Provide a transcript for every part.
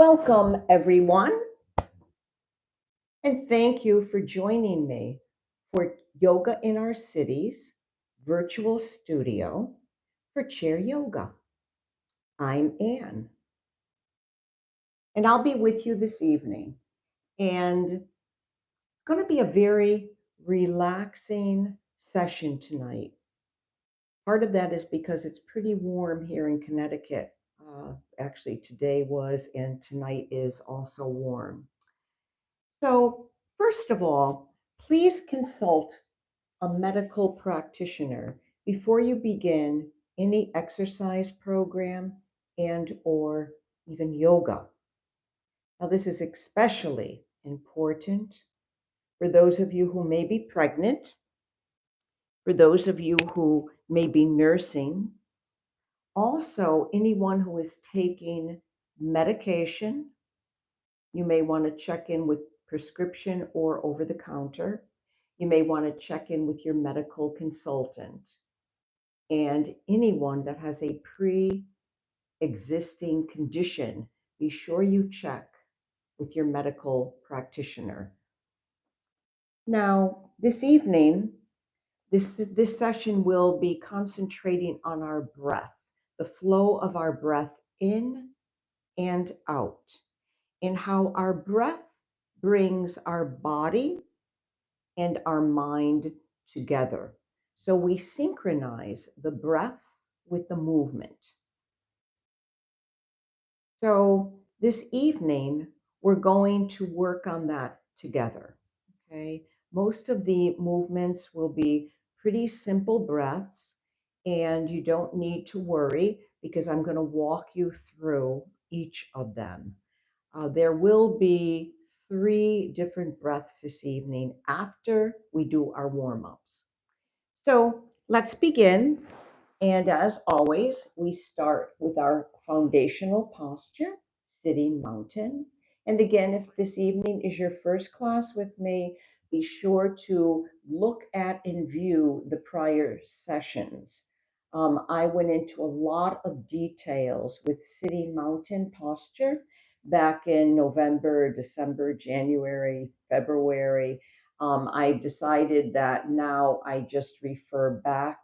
Welcome, everyone, and thank you for joining me for Yoga in Our Cities virtual studio for Chair Yoga. I'm Anne, and I'll be with you this evening. And it's going to be a very relaxing session tonight. Part of that is because it's pretty warm here in Connecticut. Actually, today was, and tonight is also warm. So, first of all, please consult a medical practitioner before you begin any exercise program and or even yoga. Now, this is especially important for those of you who may be pregnant, for those of you who may be nursing, also anyone who is taking medication. You may want to check in with prescription or over the counter. You may want to check in with your medical consultant. And anyone that has a pre existing condition, be sure you check with your medical practitioner. Now, this evening, this session will be concentrating on our breath, the flow of our breath in and out, and how our breath brings our body and our mind together. So we synchronize the breath with the movement. So this evening, we're going to work on that together. Okay. Most of the movements will be pretty simple breaths, and you don't need to worry because I'm going to walk you through each of them. There will be 3 different breaths this evening after we do our warm ups. So let's begin. And as always, we start with our foundational posture, sitting mountain. And again, if this evening is your first class with me, be sure to look at and view the prior sessions. I went into a lot of details with sitting mountain posture back in November, December, January, February. I decided that now I just refer back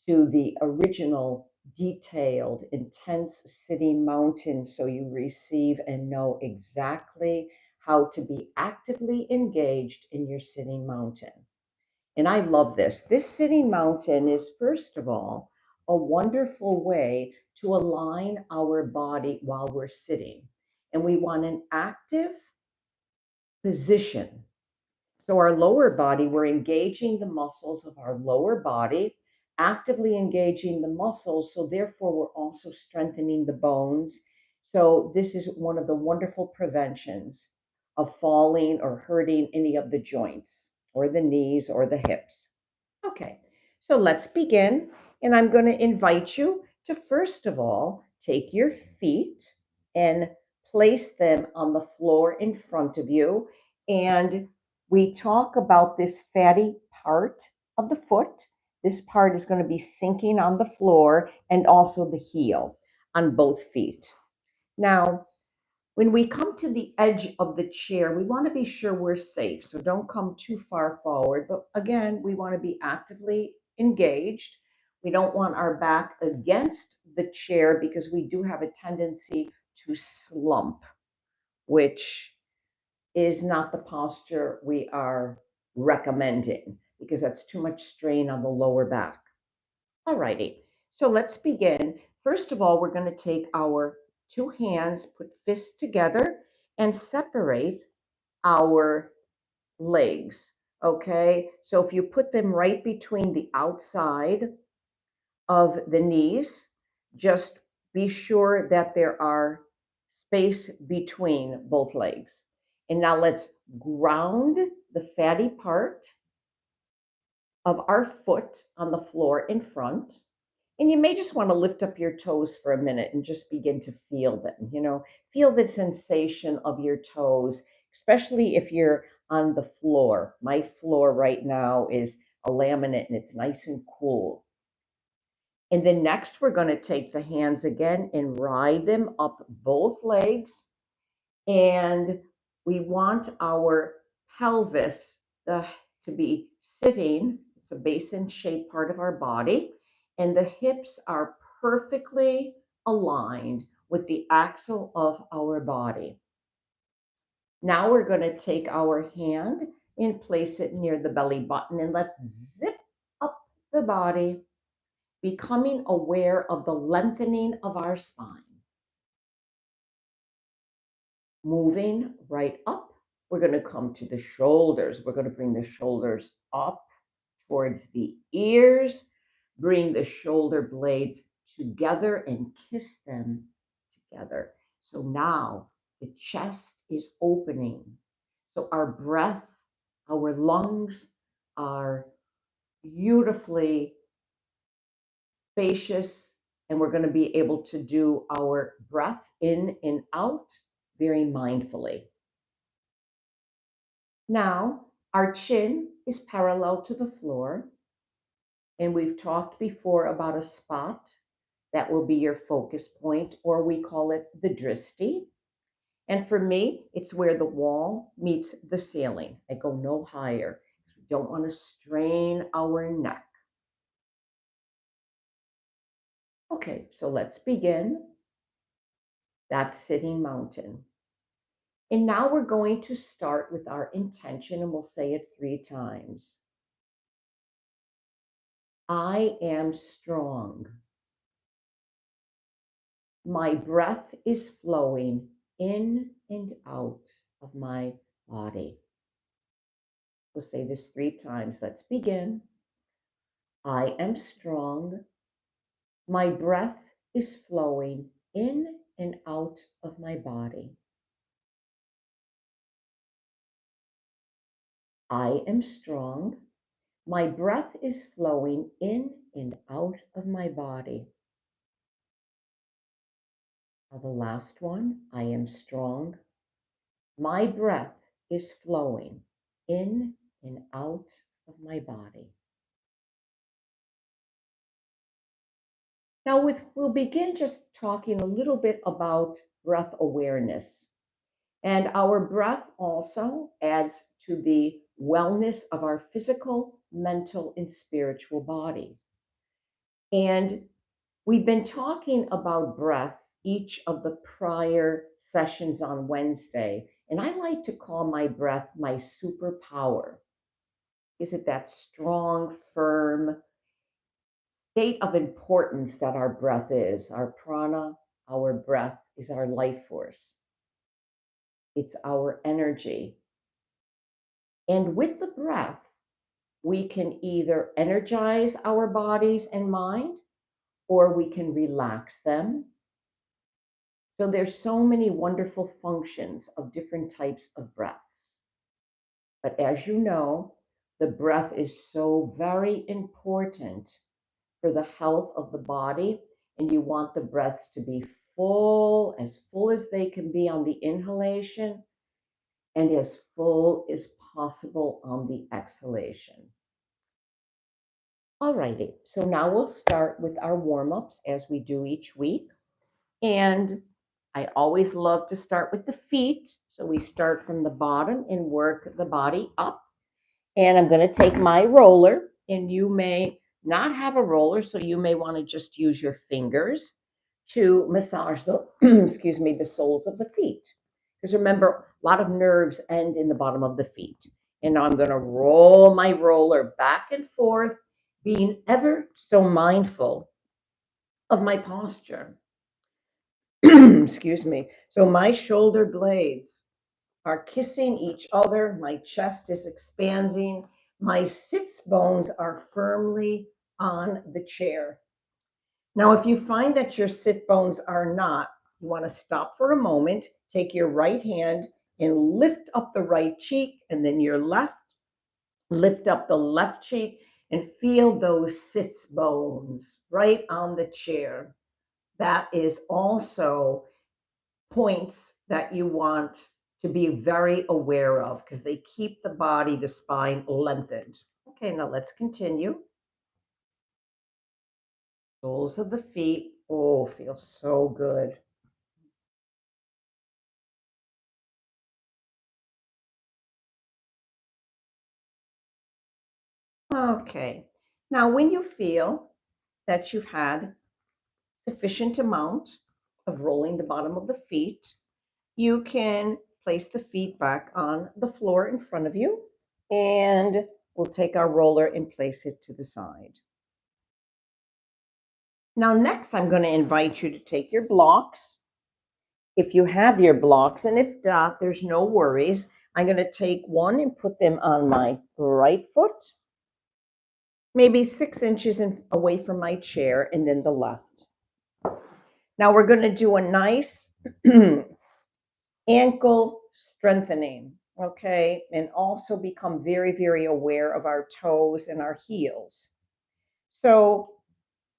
to the original detailed, intense sitting mountain so you receive and know exactly how to be actively engaged in your sitting mountain. And I love this. This sitting mountain is, first of all, a wonderful way to align our body while we're sitting. And we want an active position. So, our lower body, we're engaging the muscles of our lower body, actively engaging the muscles. So, therefore, we're also strengthening the bones. So, this is one of the wonderful preventions of falling or hurting any of the joints or the knees or the hips. Okay, so let's begin. And I'm going to invite you to, first of all, take your feet and place them on the floor in front of you. And we talk about this fatty part of the foot. This part is going to be sinking on the floor and also the heel on both feet. Now, when we come to the edge of the chair, we want to be sure we're safe. So don't come too far forward. But again, we want to be actively engaged. We don't want our back against the chair because we do have a tendency to slump, which is not the posture we are recommending because that's too much strain on the lower back. All righty. So let's begin. First of all, we're going to take our 2 hands, put fists together, and separate our legs. Okay. So if you put them right between the outside of the knees, just be sure that there are space between both legs. And now let's ground the fatty part of our foot on the floor in front. And you may just want to lift up your toes for a minute and just begin to feel them, feel the sensation of your toes, especially if you're on the floor. My floor right now is a laminate and it's nice and cool. And then next, we're going to take the hands again and ride them up both legs And we want our pelvis to be sitting. It's a basin shaped part of our body. And the hips are perfectly aligned with the axle of our body. Now we're going to take our hand and place it near the belly button, and let's zip up the body, becoming aware of the lengthening of our spine. Moving right up, we're going to come to the shoulders. We're going to bring the shoulders up towards the ears, bring the shoulder blades together and kiss them together. So now the chest is opening. So our breath, our lungs are beautifully spacious, and we're going to be able to do our breath in and out very mindfully. Now, our chin is parallel to the floor, and we've talked before about a spot that will be your focus point, or we call it the drishti. And for me, it's where the wall meets the ceiling. I go no higher. We don't want to strain our neck. Okay, so let's begin. That's sitting mountain. And now we're going to start with our intention, and we'll say it 3 times. I am strong. My breath is flowing in and out of my body. We'll say this 3 times. Let's begin. I am strong. My breath is flowing in and out of my body. I am strong. My breath is flowing in and out of my body. Now, the last one, I am strong. My breath is flowing in and out of my body. Now, we'll begin just talking a little bit about breath awareness. And our breath also adds to the wellness of our physical, mental, and spiritual bodies. And we've been talking about breath each of the prior sessions on Wednesday. And I like to call my breath my superpower. Is it that strong, firm state of importance that our breath is? Our prana, our breath, is our life force, it's our energy. And with the breath, we can either energize our bodies and mind, or we can relax them. So there's so many wonderful functions of different types of breaths. But as you know, the breath is so very important for the health of the body, and you want the breaths to be full as they can be on the inhalation, and as full as possible on the exhalation. Alrighty, so now we'll start with our warm-ups as we do each week. And I always love to start with the feet. So we start from the bottom and work the body up. And I'm going to take my roller, and you may not have a roller, so you may want to just use your fingers to massage the excuse me, the soles of the feet. Because remember, a lot of nerves end in the bottom of the feet. And now I'm going to roll my roller back and forth, being ever so mindful of my posture. Excuse me. So my shoulder blades are kissing each other. My chest is expanding. My sits bones are firmly on the chair. Now, if you find that your sit bones are not, you want to stop for a moment, take your right hand and lift up the right cheek, and then your left, lift up the left cheek and feel those sits bones right on the chair. That is also points that you want to be very aware of because they keep the body, the spine lengthened. Okay, now let's continue. Soles of the feet. Oh, feels so good. Okay. Now, when you feel that you've had sufficient amount of rolling the bottom of the feet, you can place the feet back on the floor in front of you, and we'll take our roller and place it to the side. Now, next, I'm going to invite you to take your blocks. If you have your blocks, and if not, there's no worries. I'm going to take one and put them on my right foot, maybe 6 inches away from my chair, and then the left. Now we're going to do a nice ankle strengthening, okay? And also become very, very aware of our toes and our heels. So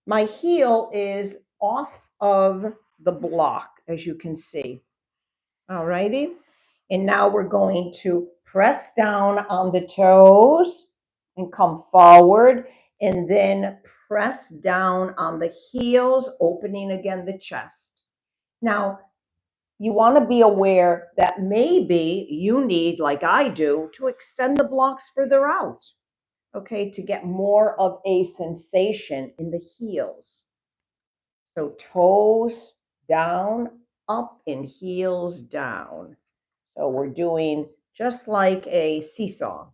my heel is off of the block, as you can see. All righty. And now we're going to press down on the toes and come forward, and then press down on the heels, opening again the chest. Now, you want to be aware that maybe you need, like I do, to extend the blocks further out, okay, to get more of a sensation in the heels. So toes down, up, and heels down. So we're doing just like a seesaw,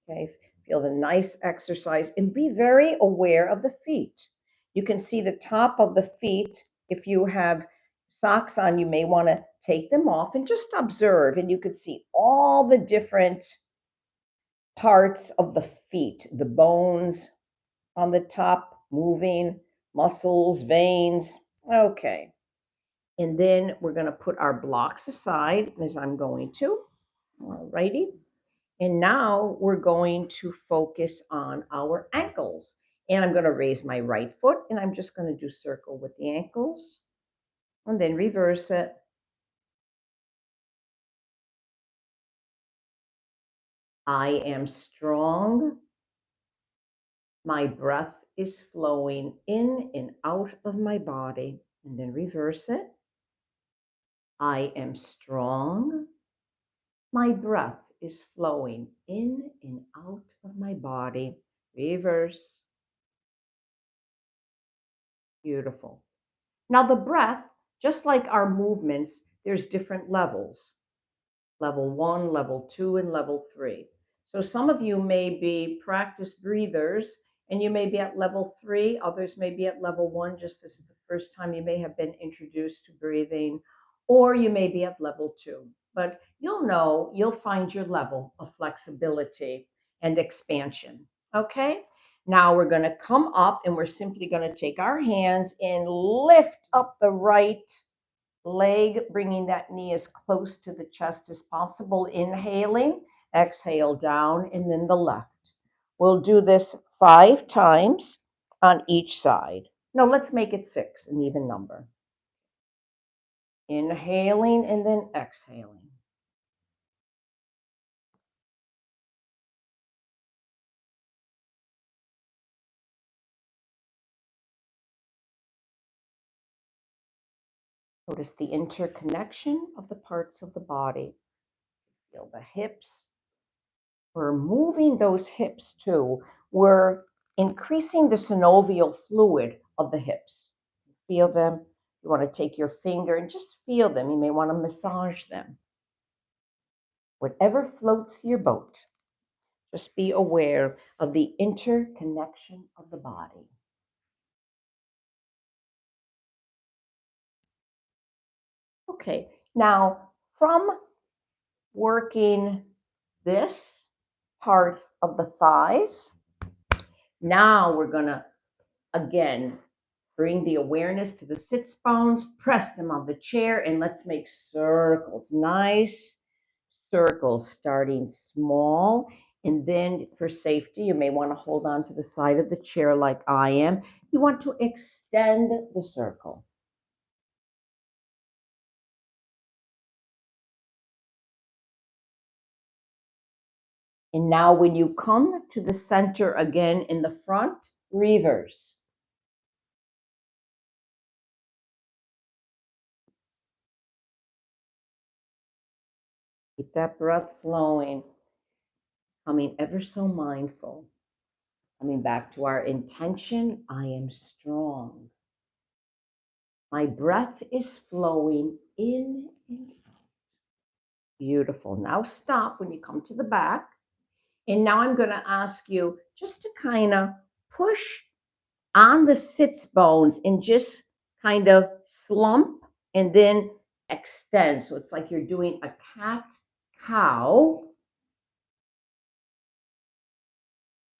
okay? Feel the nice exercise and be very aware of the feet. You can see the top of the feet. If you have socks on, you may want to take them off and just observe, and you could see all the different parts of the feet, the bones on the top moving, muscles, veins. Okay. And then we're going to put our blocks aside, as I'm going to. All righty. And now we're going to focus on our ankles. And I'm going to raise my right foot, and I'm just going to do circle with the ankles and then reverse it. I am strong. My breath is flowing in and out of my body. And then reverse it. I am strong. My breath is flowing in and out of my body. Reverse. Beautiful. Now, the breath, just like our movements, there's different levels. Level 1, level 2, and level 3. So some of you may be practice breathers and you may be at level 3, others may be at level 1, just this is the first time you may have been introduced to breathing, or you may be at level 2. But you'll find your level of flexibility and expansion. Okay? Now we're going to come up and we're simply going to take our hands and lift up the right leg, bringing that knee as close to the chest as possible. Inhaling, exhale down, and then the left. We'll do this 5 times on each side. No, let's make it 6, an even number. Inhaling and then exhaling. Notice the interconnection of the parts of the body. Feel the hips. We're moving those hips too. We're increasing the synovial fluid of the hips. Feel them. You want to take your finger and just feel them. You may want to massage them. Whatever floats your boat, just be aware of the interconnection of the body. Okay, now from working this part of the thighs, now we're going to again bring the awareness to the sits bones, press them on the chair, and let's make circles. Nice circles, starting small. And then for safety, you may want to hold on to the side of the chair like I am. You want to extend the circle. And now when you come to the center again in the front, reverse. Keep that breath flowing, coming ever so mindful. Coming back to our intention, I am strong. My breath is flowing in and out. Beautiful. Now stop when you come to the back. And now I'm going to ask you just to kind of push on the sits bones and just kind of slump and then extend. So it's like you're doing a cat cow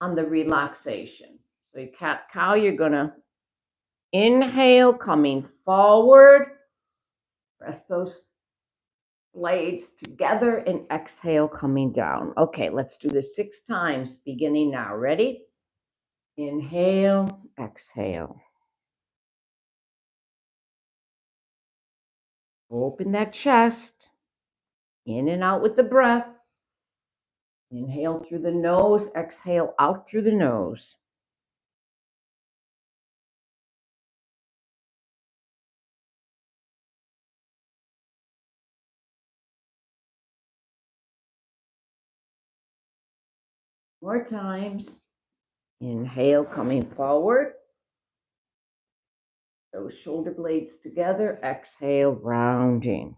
on the relaxation. So your cat cow, you're going to inhale, coming forward, press those blades together, and exhale, coming down. Okay, let's do this 6 times, beginning now. Ready? Inhale, exhale. Open that chest, in and out with the breath. Inhale through the nose, exhale out through the nose. More times. Inhale, coming forward. Those shoulder blades together. Exhale, rounding.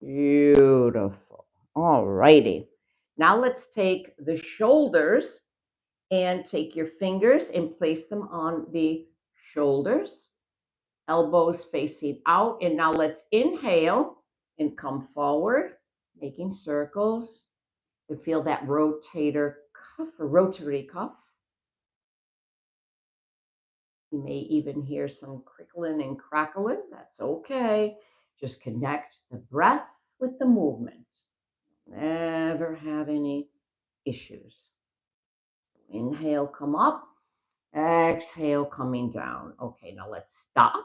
Beautiful. All righty. Now let's take the shoulders and take your fingers and place them on the shoulders, elbows facing out. And now let's inhale and come forward, making circles. And feel that rotator cuff or rotary cuff. You may even hear some crickling and crackling. That's okay. Just connect the breath with the movement. Never have any issues. Inhale, come up. Exhale, coming down. Okay, now let's stop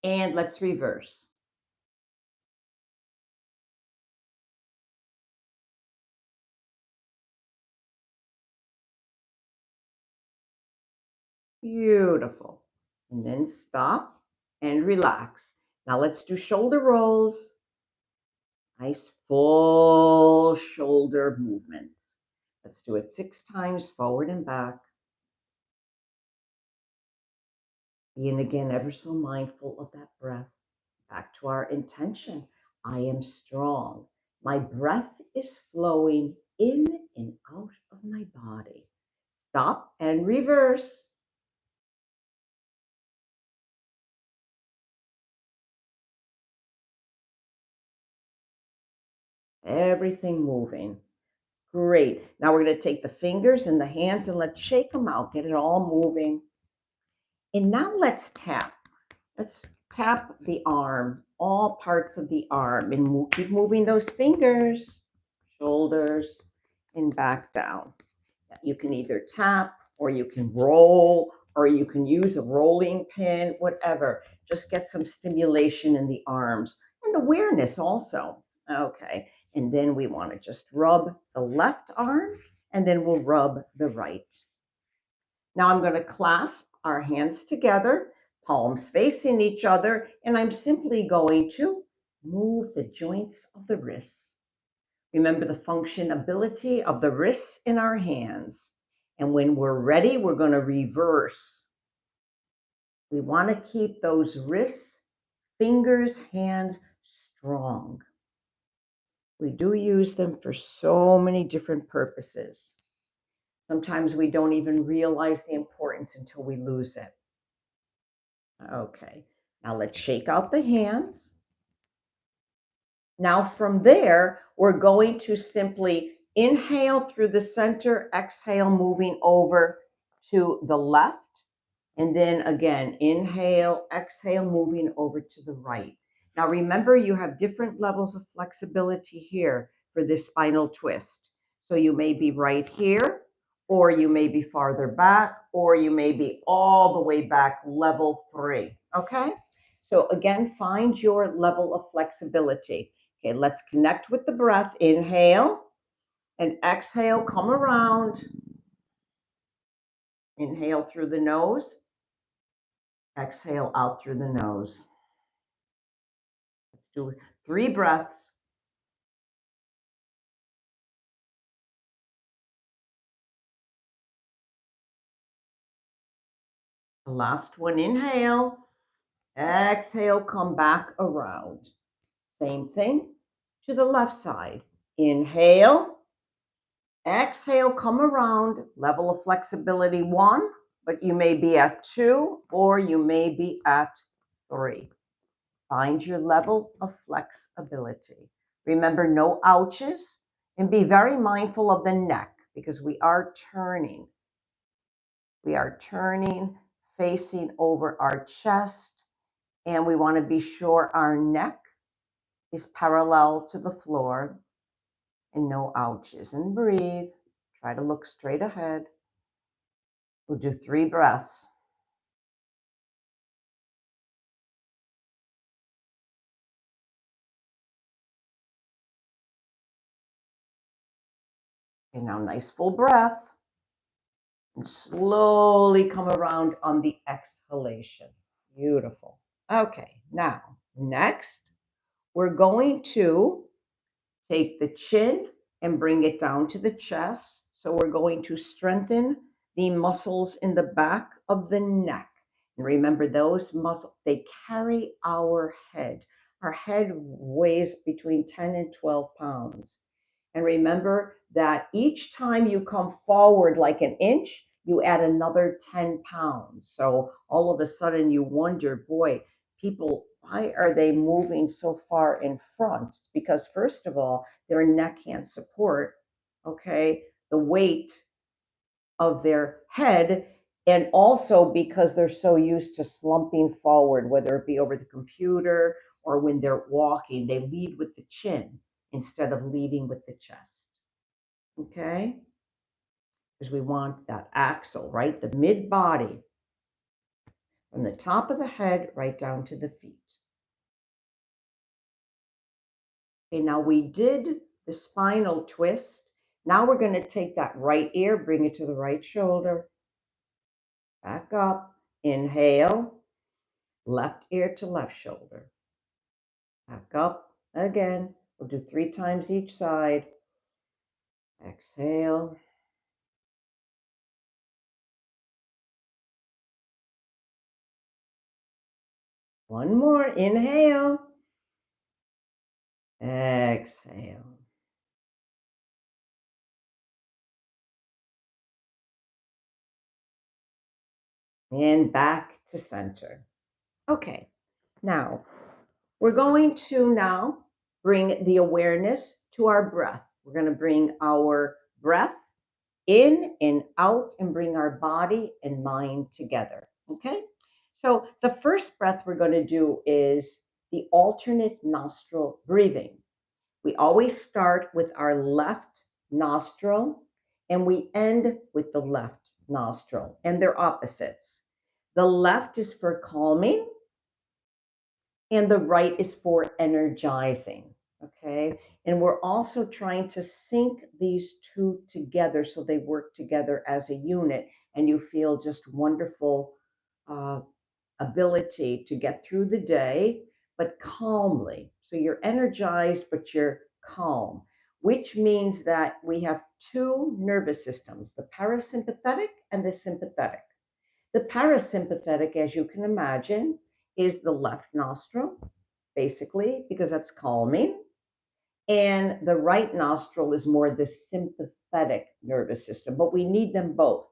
and let's reverse. Beautiful. And then stop and relax. Now let's do shoulder rolls. Nice full shoulder movements. Let's do it 6 times forward and back. Being again ever so mindful of that breath. Back to our intention. I am strong. My breath is flowing in and out of my body. Stop and reverse. Everything moving. Great. Now we're going to take the fingers and the hands and let's shake them out. Get it all moving. And now let's tap. Let's tap the arm, all parts of the arm, and we'll keep moving those fingers, shoulders, and back down. You can either tap or you can roll or you can use a rolling pin, whatever. Just get some stimulation in the arms and awareness also. Okay. And then we want to just rub the left arm and then we'll rub the right. Now I'm going to clasp our hands together, palms facing each other, and I'm simply going to move the joints of the wrists. Remember the functionability of the wrists in our hands. And when we're ready, we're going to reverse. We want to keep those wrists, fingers, hands strong. We do use them for so many different purposes. Sometimes we don't even realize the importance until we lose it. Okay, now let's shake out the hands. Now from there, we're going to simply inhale through the center, exhale, moving over to the left. And then again, inhale, exhale, moving over to the right. Now remember, you have different levels of flexibility here for this spinal twist. So you may be right here, or you may be farther back, or you may be all the way back, level 3. Okay? So again, find your level of flexibility. Okay, let's connect with the breath. Inhale and exhale, come around. Inhale through the nose. Exhale out through the nose. Let's do 3 breaths. The last one, inhale. Exhale, come back around. Same thing to the left side. Inhale. Exhale, come around. Level of flexibility 1, but you may be at 2 or you may be at 3. Find your level of flexibility. Remember, no ouches, and be very mindful of the neck because we are turning. We are turning, facing over our chest, and we want to be sure our neck is parallel to the floor and no ouches. And breathe. Try to look straight ahead. We'll do 3 breaths. Okay, now nice full breath. And slowly come around on the exhalation. Beautiful. Okay, now next, we're going to take the chin and bring it down to the chest. So we're going to strengthen the muscles in the back of the neck. And remember, those muscles, they carry our head. Our head weighs between 10 and 12 pounds. And remember that each time you come forward like an inch, you add another 10 pounds. So all of a sudden you wonder, boy, people, why are they moving so far in front? Because first of all, their neck can't support, okay, the weight of their head. And also because they're so used to slumping forward, whether it be over the computer or when they're walking, they lead with the chin instead of leading with the chest. Okay? Because we want that axle, right? The mid body from the top of the head right down to the feet. Okay, now we did the spinal twist. Now we're going to take that right ear, bring it to the right shoulder, back up, inhale, left ear to left shoulder, back up again. We'll do 3 times each side. Exhale. One more, inhale, exhale. And back to center. Okay, now we're going to now bring the awareness to our breath. We're going to bring our breath in and out and bring our body and mind together. Okay, so the first breath we're going to do is the alternate nostril breathing. We always start with our left nostril and we end with the left nostril, and they're opposites. The left is for calming and the right is for energizing. Okay. And we're also trying to sync these two together so they work together as a unit and you feel just wonderful uh, ability to get through the day, but calmly. So you're energized, but you're calm, which means that we have two nervous systems, the parasympathetic and the sympathetic. The parasympathetic, as you can imagine, is the left nostril, basically, because that's calming. And the right nostril is more the sympathetic nervous system, but we need them both.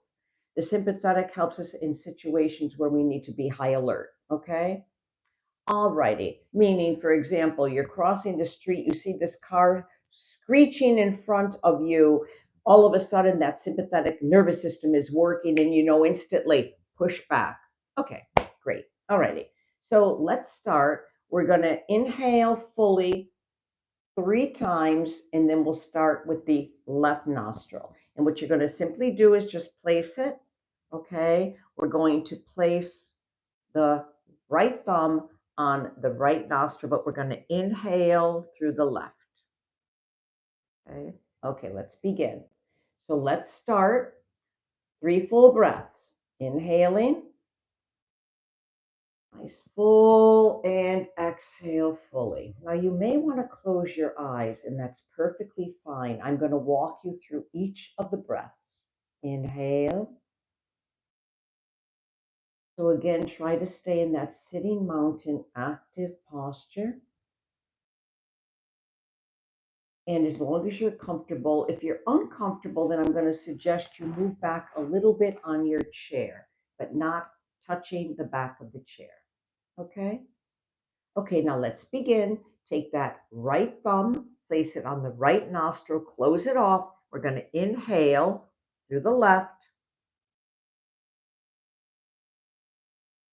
The sympathetic helps us in situations where we need to be high alert, okay? Alrighty. Meaning, for example, you're crossing the street, you see this car screeching in front of you. All of a sudden, that sympathetic nervous system is working, and you know instantly push back. Okay, great. Alrighty. So let's start. We're going to inhale fully 3 times, and then we'll start with the left nostril. And what you're going to simply do is just place it. Okay. We're going to place the right thumb on the right nostril, but we're going to inhale through the left. Okay. Okay, let's begin. So let's start 3 full breaths. Inhaling, nice full, and exhale fully. Now you may want to close your eyes, and that's perfectly fine. I'm going to walk you through each of the breaths. Inhale. So again, try to stay in that sitting mountain active posture. And as long as you're comfortable, if you're uncomfortable, then I'm going to suggest you move back a little bit on your chair, but not touching the back of the chair. Okay? Okay, now let's begin. Take that right thumb, place it on the right nostril, close it off. We're going to inhale through the left,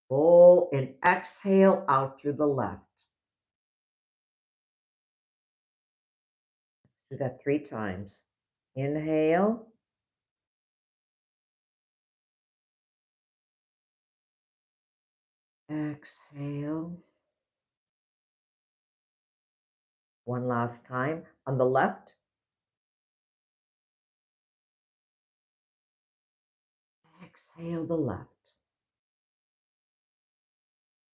full, and exhale out through the left. Do that 3 times. Inhale, exhale. One last time on the left. Exhale the left.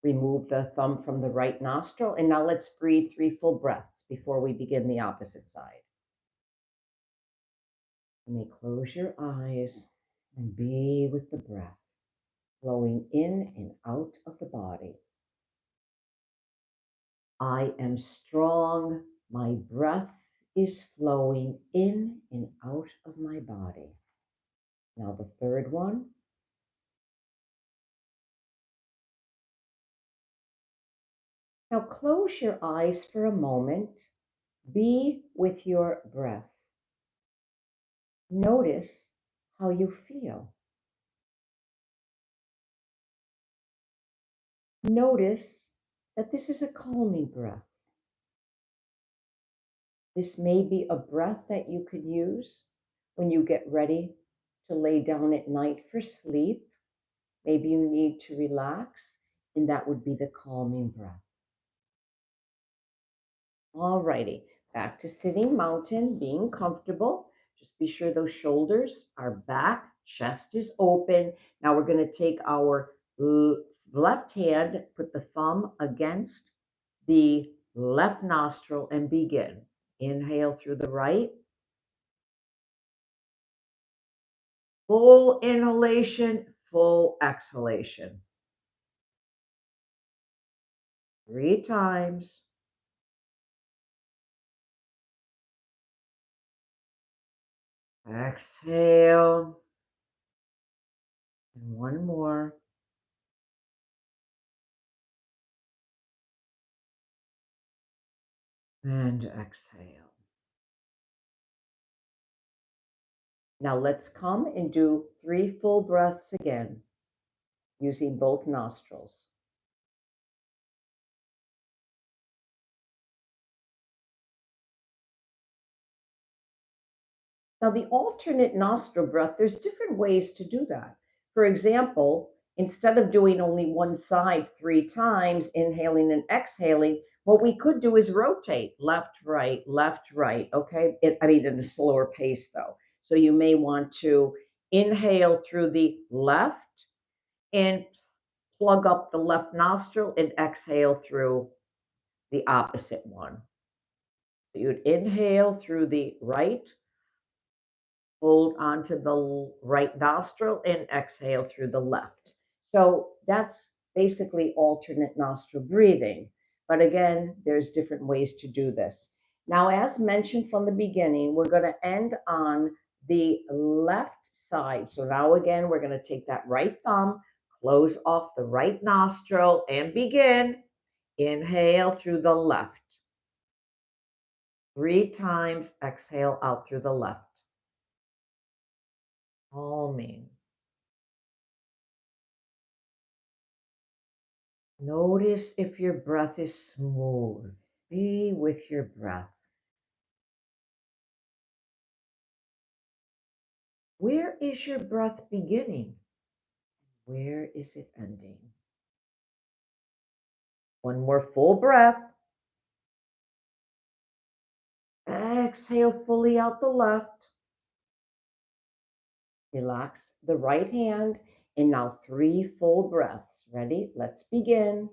Remove the thumb from the right nostril. And now let's breathe 3 full breaths before we begin the opposite side. You may close your eyes and be with the breath flowing in and out of the body. I am strong. My breath is flowing in and out of my body. Now the third one. Now close your eyes for a moment. Be with your breath. Notice how you feel. Notice that this is a calming breath. This may be a breath that you could use when you get ready to lay down at night for sleep. Maybe you need to relax, and that would be the calming breath. Alrighty, back to sitting mountain, being comfortable. Just be sure those shoulders are back, chest is open. Now we're going to take our left hand, put the thumb against the left nostril and begin. Inhale through the right. Full inhalation, full exhalation. 3 times. Exhale. And one more. And exhale. Now let's come and do 3 full breaths again, using both nostrils. Now the alternate nostril breath, there's different ways to do that. For example, instead of doing only one side 3 times, inhaling and exhaling, what we could do is rotate left, right, okay? I mean, in a slower pace though. So you may want to inhale through the left and plug up the left nostril and exhale through the opposite one. So you'd inhale through the right, hold onto the right nostril, and exhale through the left. So that's basically alternate nostril breathing. But again, there's different ways to do this. Now, as mentioned from the beginning, we're going to end on the left side. So now again, we're going to take that right thumb, close off the right nostril, and begin. Inhale through the left. 3 times, exhale out through the left. Calming. Notice if your breath is smooth. Be with your breath. Where is your breath beginning? Where is it ending? One more full breath. Exhale fully out the left. Relax the right hand. And now 3 full breaths. Ready? Let's begin.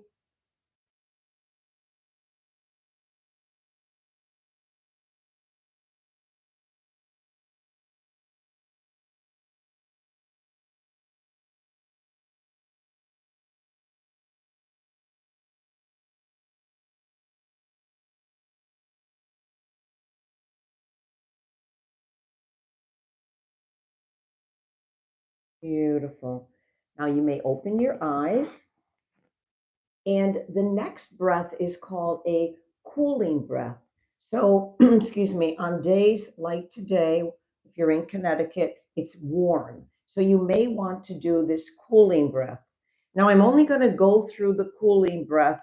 Beautiful. Now you may open your eyes. And the next breath is called a cooling breath. So, excuse me, on days like today, if you're in Connecticut, it's warm. So you may want to do this cooling breath. Now, I'm only going to go through the cooling breath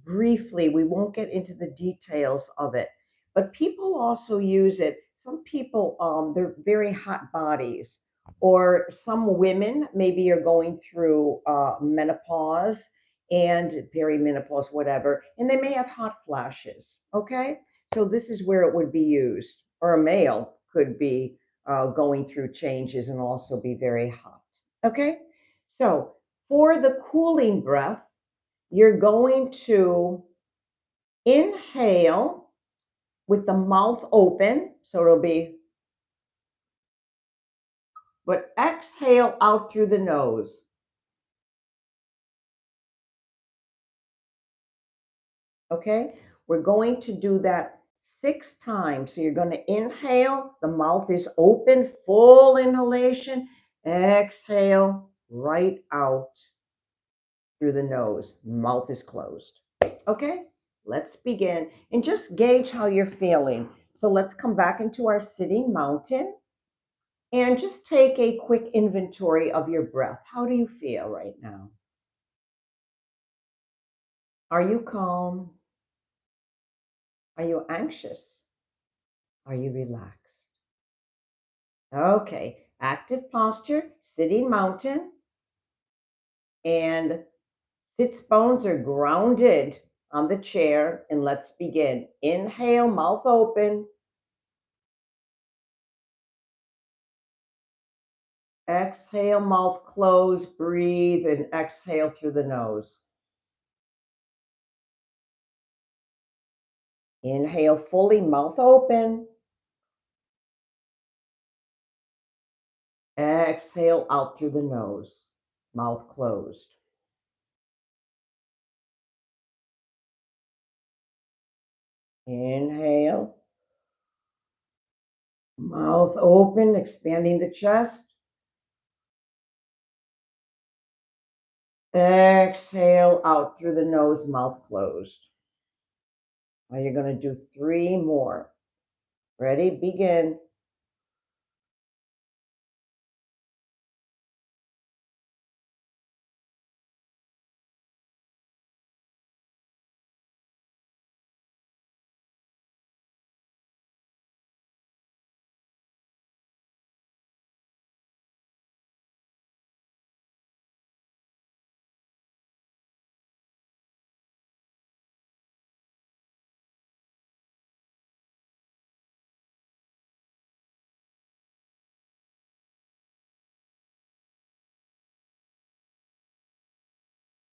briefly. We won't get into the details of it. But people also use it. Some people, they're very hot bodies, or some women maybe are going through menopause and perimenopause, whatever, and they may have hot flashes. Okay, so this is where it would be used, or a male could be going through changes and also be very hot. Okay, so for the cooling breath, you're going to inhale with the mouth open, so it'll be, but exhale out through the nose. Okay, we're going to do that 6 times. So you're going to inhale, the mouth is open, full inhalation, exhale right out through the nose, mouth is closed. Okay, let's begin and just gauge how you're feeling. So let's come back into our sitting mountain and just take a quick inventory of your breath. How do you feel right now? Are you calm? Are you anxious? Are you relaxed? Okay, active posture, sitting mountain, and sits bones are grounded on the chair. And let's begin. Inhale, mouth open. Exhale, mouth closed. Breathe and exhale through the nose. Inhale fully, mouth open. Exhale out through the nose, mouth closed. Inhale, mouth open, expanding the chest. Exhale out through the nose, mouth closed. Now you're going to do 3 more. Ready? Begin.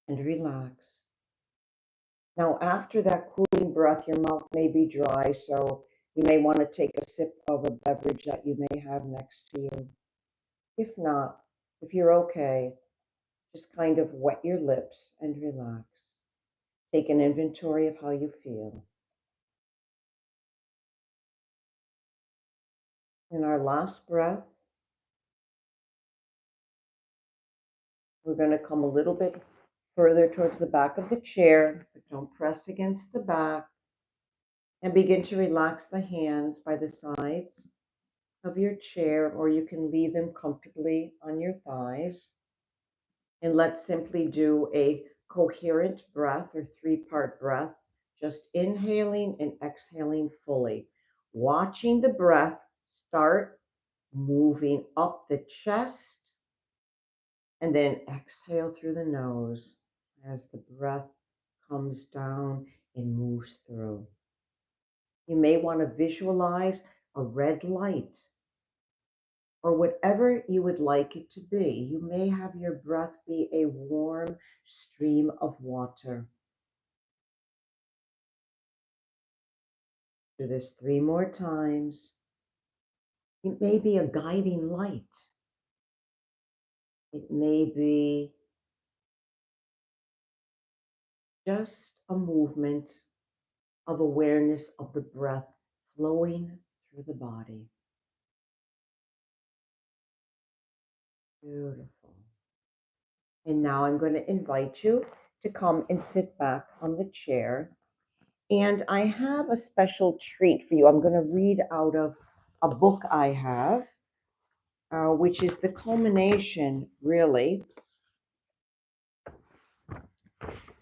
And relax. Now, after that cooling breath, your mouth may be dry, so you may want to take a sip of a beverage that you may have next to you. If not, if you're okay, just kind of wet your lips and relax. Take an inventory of how you feel. In our last breath, we're going to come a little bit further towards the back of the chair, but don't press against the back, and begin to relax the hands by the sides of your chair, or you can leave them comfortably on your thighs. And let's simply do a coherent breath or 3-part breath, just inhaling and exhaling fully, watching the breath start moving up the chest, and then exhale through the nose as the breath comes down and moves through. You may want to visualize a red light or whatever you would like it to be. You may have your breath be a warm stream of water. Do this 3 more times. It may be a guiding light. It may be just a movement of awareness of the breath flowing through the body. Beautiful. And now I'm going to invite you to come and sit back on the chair. And I have a special treat for you. I'm going to read out of a book I have, which is the culmination, really,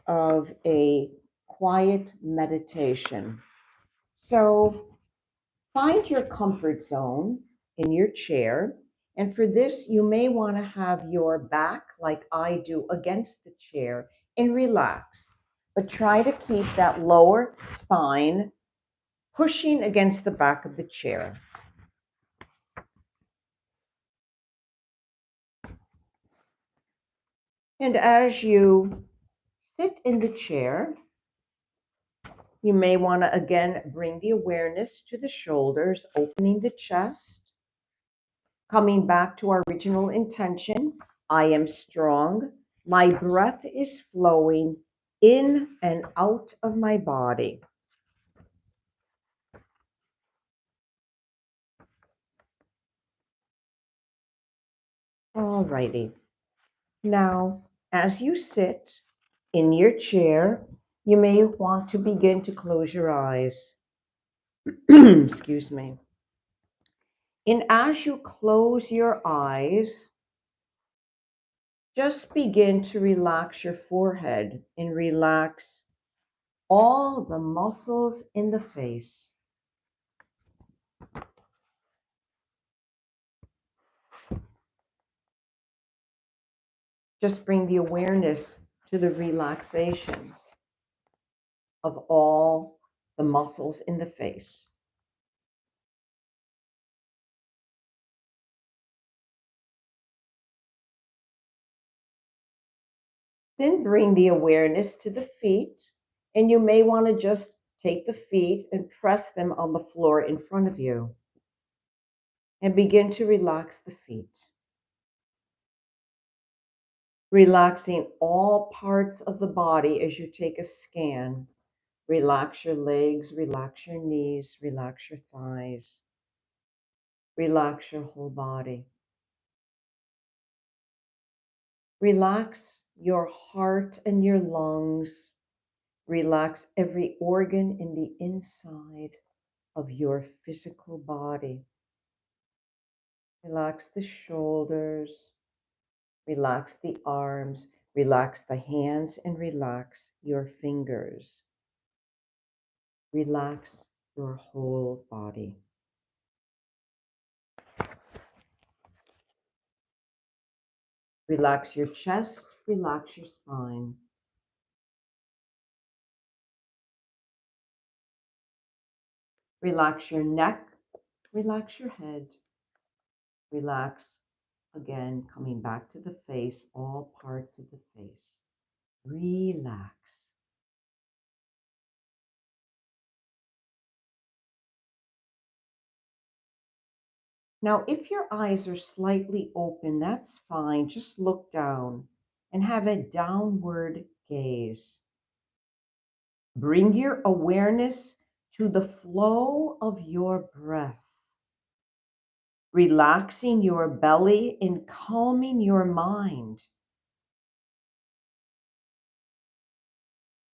of a quiet meditation. So find your comfort zone in your chair. And for this, you may want to have your back, like I do, against the chair and relax. But try to keep that lower spine pushing against the back of the chair. And as you sit in the chair, you may want to again bring the awareness to the shoulders, opening the chest, coming back to our original intention. I am strong. My breath is flowing in and out of my body. Alrighty. Now, as you sit in your chair, you may want to begin to close your eyes. Excuse me. And as you close your eyes, just begin to relax your forehead and relax all the muscles in the face. Just bring the awareness to the relaxation of all the muscles in the face. Then bring the awareness to the feet, and you may want to just take the feet and press them on the floor in front of you and begin to relax the feet. Relaxing all parts of the body as you take a scan. Relax your legs, relax your knees, relax your thighs, relax your whole body. Relax your heart and your lungs. Relax every organ in the inside of your physical body. Relax the shoulders, relax the arms, relax the hands, and relax your fingers. Relax your whole body. Relax your chest, relax your spine. Relax your neck, relax your head. Relax again, coming back to the face, all parts of the face. Relax. Now, if your eyes are slightly open, that's fine. Just look down and have a downward gaze. Bring your awareness to the flow of your breath, relaxing your belly and calming your mind.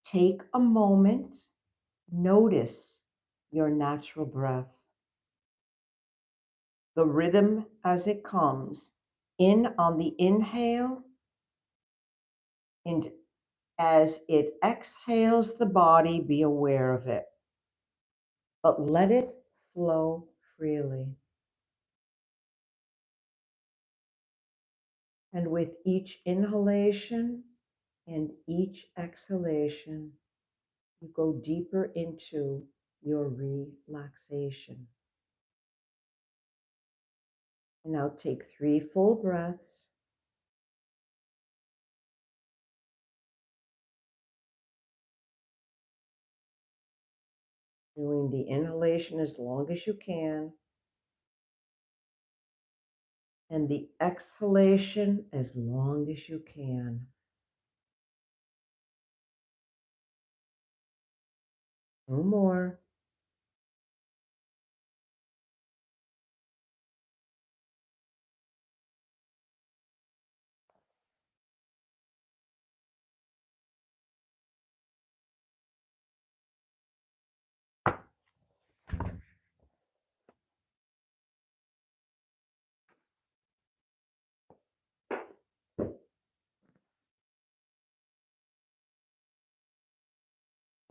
Take a moment, notice your natural breath, the rhythm as it comes in on the inhale, and as it exhales the body, be aware of it, but let it flow freely. And with each inhalation and each exhalation, you go deeper into your relaxation. And now take 3 full breaths. Doing the inhalation as long as you can, and the exhalation as long as you can. No more.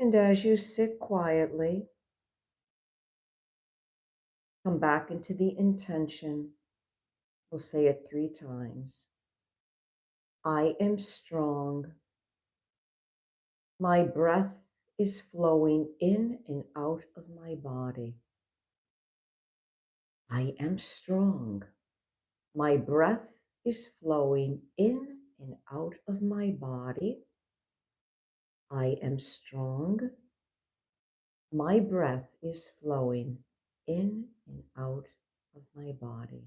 And as you sit quietly, come back into the intention. We'll say it 3 times. I am strong. My breath is flowing in and out of my body. I am strong. My breath is flowing in and out of my body. I am strong. My breath is flowing in and out of my body.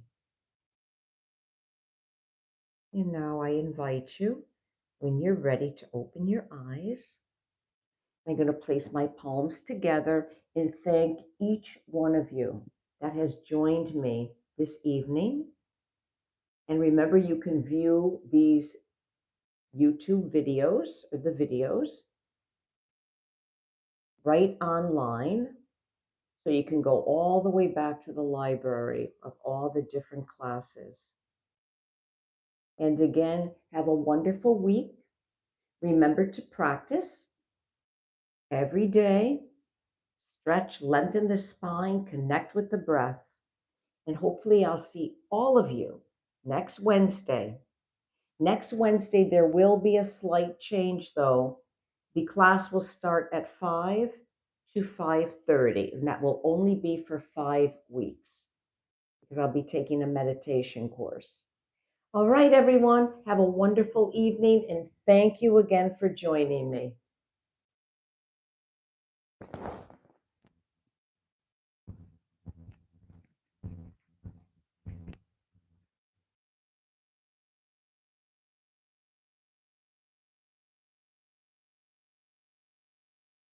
And now I invite you, when you're ready to open your eyes, I'm going to place my palms together and thank each one of you that has joined me this evening. And remember, you can view these YouTube videos or the videos right online. So you can go all the way back to the library of all the different classes. And again, have a wonderful week. Remember to practice every day. Stretch, lengthen the spine, connect with the breath. And hopefully I'll see all of you next Wednesday. Next Wednesday, there will be a slight change though. The class will start at 5 to 5:30, and that will only be for 5 weeks because I'll be taking a meditation course. All right, everyone, have a wonderful evening, and thank you again for joining me.